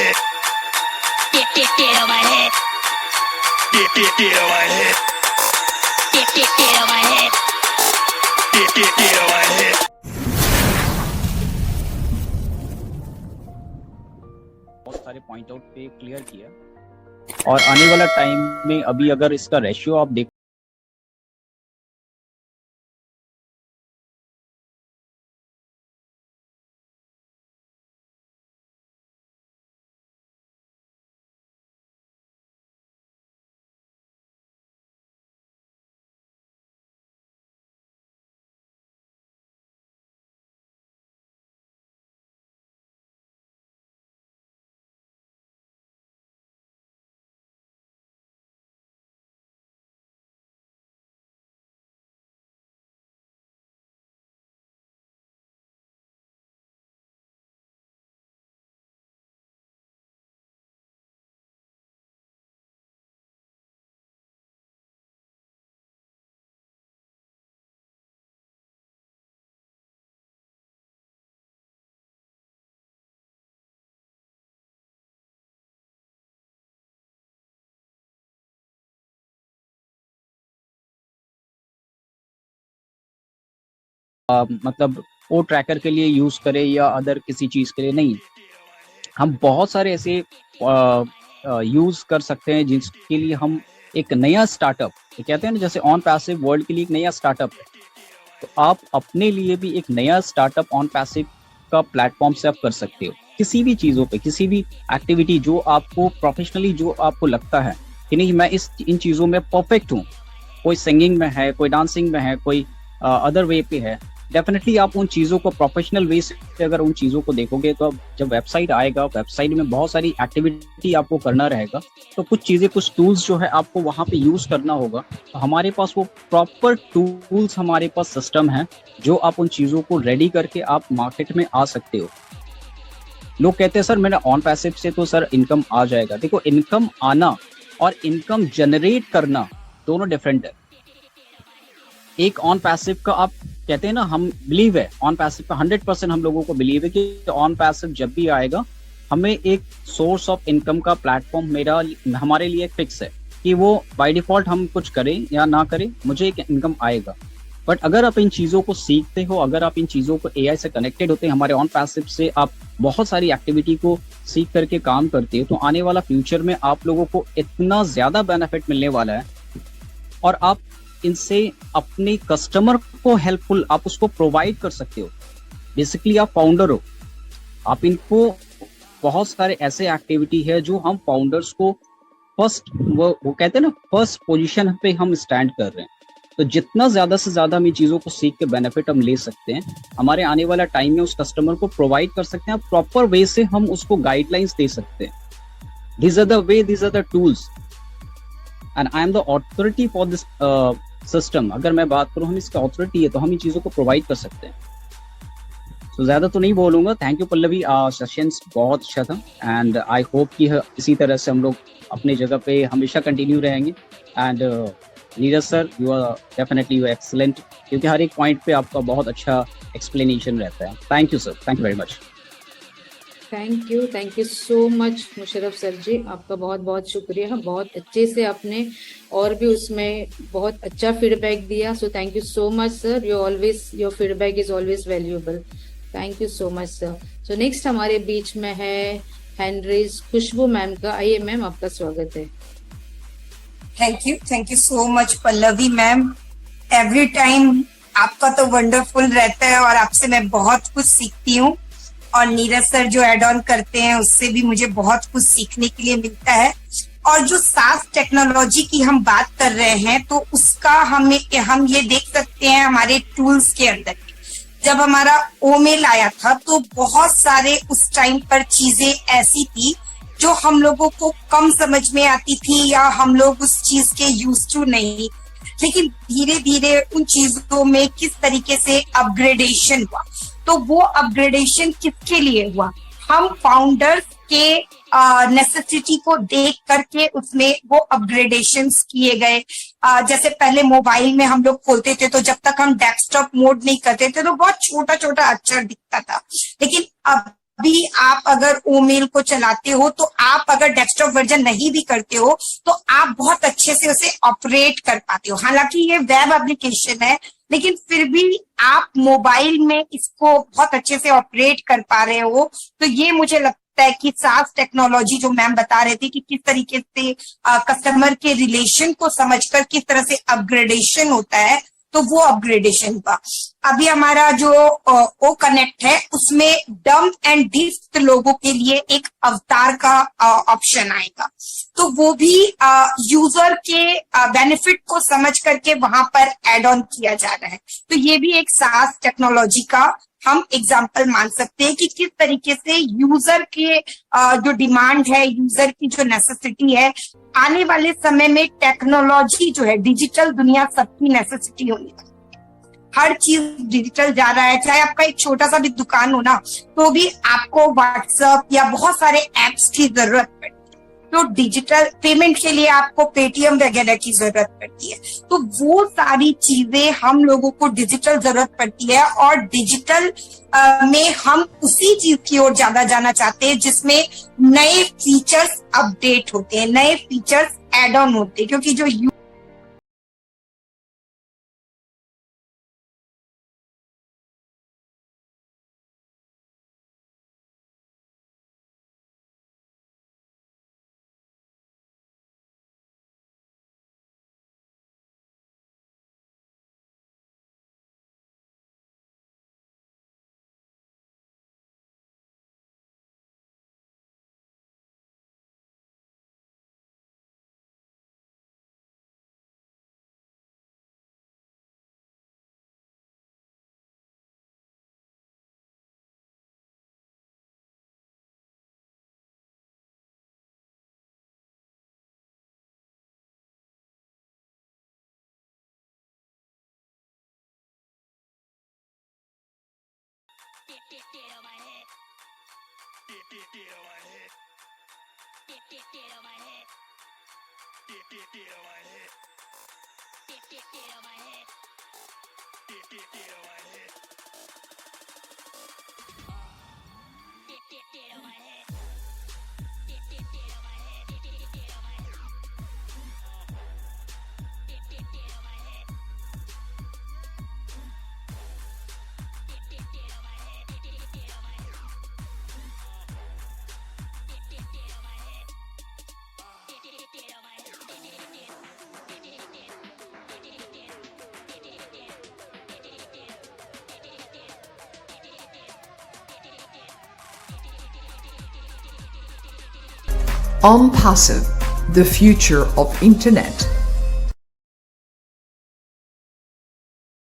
head. Get on my head. Get on my head. Get on my head. Get on my head. बहुत सारे point out पे clear किया और आने वाला टाइम में अभी अगर इसका रेशियो आप देख मतलब वो ट्रैकर के लिए यूज करें या अदर किसी चीज के लिए नहीं, हम बहुत सारे ऐसे यूज कर सकते हैं जिसके लिए हम एक नया स्टार्टअप, तो कहते हैं ना जैसे ऑन पैसिव वर्ल्ड के लिए एक नया स्टार्टअप है, तो आप अपने लिए भी एक नया स्टार्टअप ऑन पैसिव का प्लेटफॉर्म से आप कर सकते हो। किसी भी चीज़ों पे, किसी भी एक्टिविटी जो आपको प्रोफेशनली जो आपको लगता है कि नहीं मैं इन चीज़ों में परफेक्ट हूँ, कोई सिंगिंग में है, कोई डांसिंग में है, कोई अदर वे पे है, डेफिनेटली आप उन चीज़ों को प्रोफेशनल वे से अगर उन चीज़ों को देखोगे तो जब वेबसाइट आएगा, वेबसाइट में बहुत सारी एक्टिविटी आपको करना रहेगा, तो कुछ चीज़ें, कुछ टूल्स जो है आपको वहाँ पे यूज़ करना होगा। तो हमारे पास वो प्रॉपर टूल्स, हमारे पास सिस्टम है जो आप उन चीज़ों को रेडी करके आप मार्केट में आ सकते हो। लोग कहते हैं सर मैंने ऑन पैसिव से तो सर इनकम आ जाएगा। देखो, इनकम आना और इनकम जनरेट करना दोनों डिफरेंट है। एक ऑन पैसिव का आप कहते हैं ना, हम बिलीव है ऑन पैसिव का 100% हम लोगों को बिलीव है कि ऑन पैसिव जब भी आएगा हमें एक सोर्स ऑफ इनकम का प्लेटफॉर्म हमारे लिए फिक्स है कि वो बाय डिफॉल्ट हम कुछ करें या ना करें मुझे एक इनकम आएगा। बट अगर आप इन चीज़ों को सीखते हो, अगर आप इन चीज़ों को एआई से कनेक्टेड होते हैं, हमारे ऑन पैसिव से आप बहुत सारी एक्टिविटी को सीख करके काम करते हो, तो आने वाला फ्यूचर में आप लोगों को इतना ज़्यादा बेनिफिट मिलने वाला है और आप इनसे अपने कस्टमर को हेल्पफुल आप उसको प्रोवाइड कर सकते हो। बेसिकली आप फाउंडर हो, आप इनको बहुत सारे ऐसे एक्टिविटी है जो हम फाउंडर्स को फर्स्ट वो कहते हैं ना फर्स्ट पोजीशन पे हम स्टैंड कर रहे हैं। तो जितना ज्यादा से ज्यादा हम इन चीजों को सीख के बेनिफिट हम ले सकते हैं, हमारे आने वाला टाइम में उस कस्टमर को प्रोवाइड कर सकते हैं, प्रॉपर वे से हम उसको गाइडलाइंस दे सकते हैं। This are the way, this are the tools and I am the authority for this system. अगर मैं बात करूं हम इसका अथॉरिटी है तो हम इन चीजों को प्रोवाइड कर सकते हैं। तो ज्यादा तो नहीं बोलूंगा। थैंक यू पल्लवी, सेशंस बहुत अच्छा था एंड आई होप कि इसी तरह से हम लोग अपने जगह पे हमेशा कंटिन्यू रहेंगे। And Neeraj sir, you are definitely you excellent, क्योंकि हर एक पॉइंट पे आपका बहुत अच्छा एक्सप्लेनेशन रहता है। Thank you sir, thank you very much. Thank you so much Musharraf sir ji, आपका बहुत बहुत शुक्रिया। बहुत अच्छे से आपने और भी उसमें बहुत अच्छा फीडबैक दिया। So thank you so much sir, your feedback is always valuable. Thank you so much sir. So next हमारे बीच में है हेनरीज खुशबू मैम का। आइए मैम, आपका स्वागत है। Thank you so much Pallavi ma'am. Every time आपका तो वंडरफुल रहता है और आपसे मैं बहुत कुछ सीखती हूँ, और नीरज सर जो एड ऑन करते हैं उससे भी मुझे बहुत कुछ सीखने के लिए मिलता है। और जो सास टेक्नोलॉजी की हम बात कर रहे हैं तो उसका हम ये देख सकते हैं हमारे टूल्स के अंदर। जब हमारा ओमेल आया था तो बहुत सारे उस टाइम पर चीजें ऐसी थी जो हम लोगों को कम समझ में आती थी या हम लोग उस चीज के यूज टू नहीं, लेकिन धीरे धीरे उन चीजों में किस तरीके से अपग्रेडेशन हुआ। तो वो अपग्रेडेशन किसके लिए हुआ? हम फाउंडर्स के नेसेसिटी को देख करके उसमें वो अपग्रेडेशंस किए गए। जैसे पहले मोबाइल में हम लोग खोलते थे तो जब तक हम डेस्कटॉप मोड नहीं करते थे तो बहुत छोटा छोटा अक्षर दिखता था, लेकिन अब भी आप अगर ईमेल को चलाते हो तो आप अगर डेस्कटॉप वर्जन नहीं भी करते हो तो आप बहुत अच्छे से उसे ऑपरेट कर पाते हो। हालांकि ये वेब एप्लीकेशन है लेकिन फिर भी आप मोबाइल में इसको बहुत अच्छे से ऑपरेट कर पा रहे हो। तो ये मुझे लगता है कि SaaS टेक्नोलॉजी जो मैम बता रहे थे कि किस तरीके से कस्टमर के रिलेशन को समझकर किस तरह से अपग्रेडेशन होता है, तो वो अपग्रेडेशन का अभी हमारा जो ओ कनेक्ट है उसमें डम एंड डिफ लोगों के लिए एक अवतार का ऑप्शन आएगा। तो वो भी यूजर के बेनिफिट को समझ करके वहां पर एड ऑन किया जा रहा है। तो ये भी एक SaaS टेक्नोलॉजी का हम एग्जाम्पल मान सकते हैं कि किस तरीके से यूजर के जो डिमांड है, यूजर की जो नेसेसिटी है, आने वाले समय में टेक्नोलॉजी जो है, डिजिटल दुनिया सबकी नेसेसिटी होगी। हर चीज डिजिटल जा रहा है, चाहे आपका एक छोटा सा भी दुकान हो ना तो भी आपको व्हाट्सएप या बहुत सारे एप्स की जरूरत पड़ती है। तो डिजिटल पेमेंट के लिए आपको पेटीएम वगैरह की जरूरत पड़ती है। तो वो सारी चीजें हम लोगों को डिजिटल जरूरत पड़ती है और डिजिटल में हम उसी चीज की ओर ज्यादा जाना चाहते हैं जिसमें नए फीचर्स अपडेट होते हैं, नए फीचर्स एड ऑन होते हैं। क्योंकि जो Get on my head. Get on my head. Get on my head. Get on my head. Get on my head. Get on my head. Get on my head. OnPassive, the future of internet.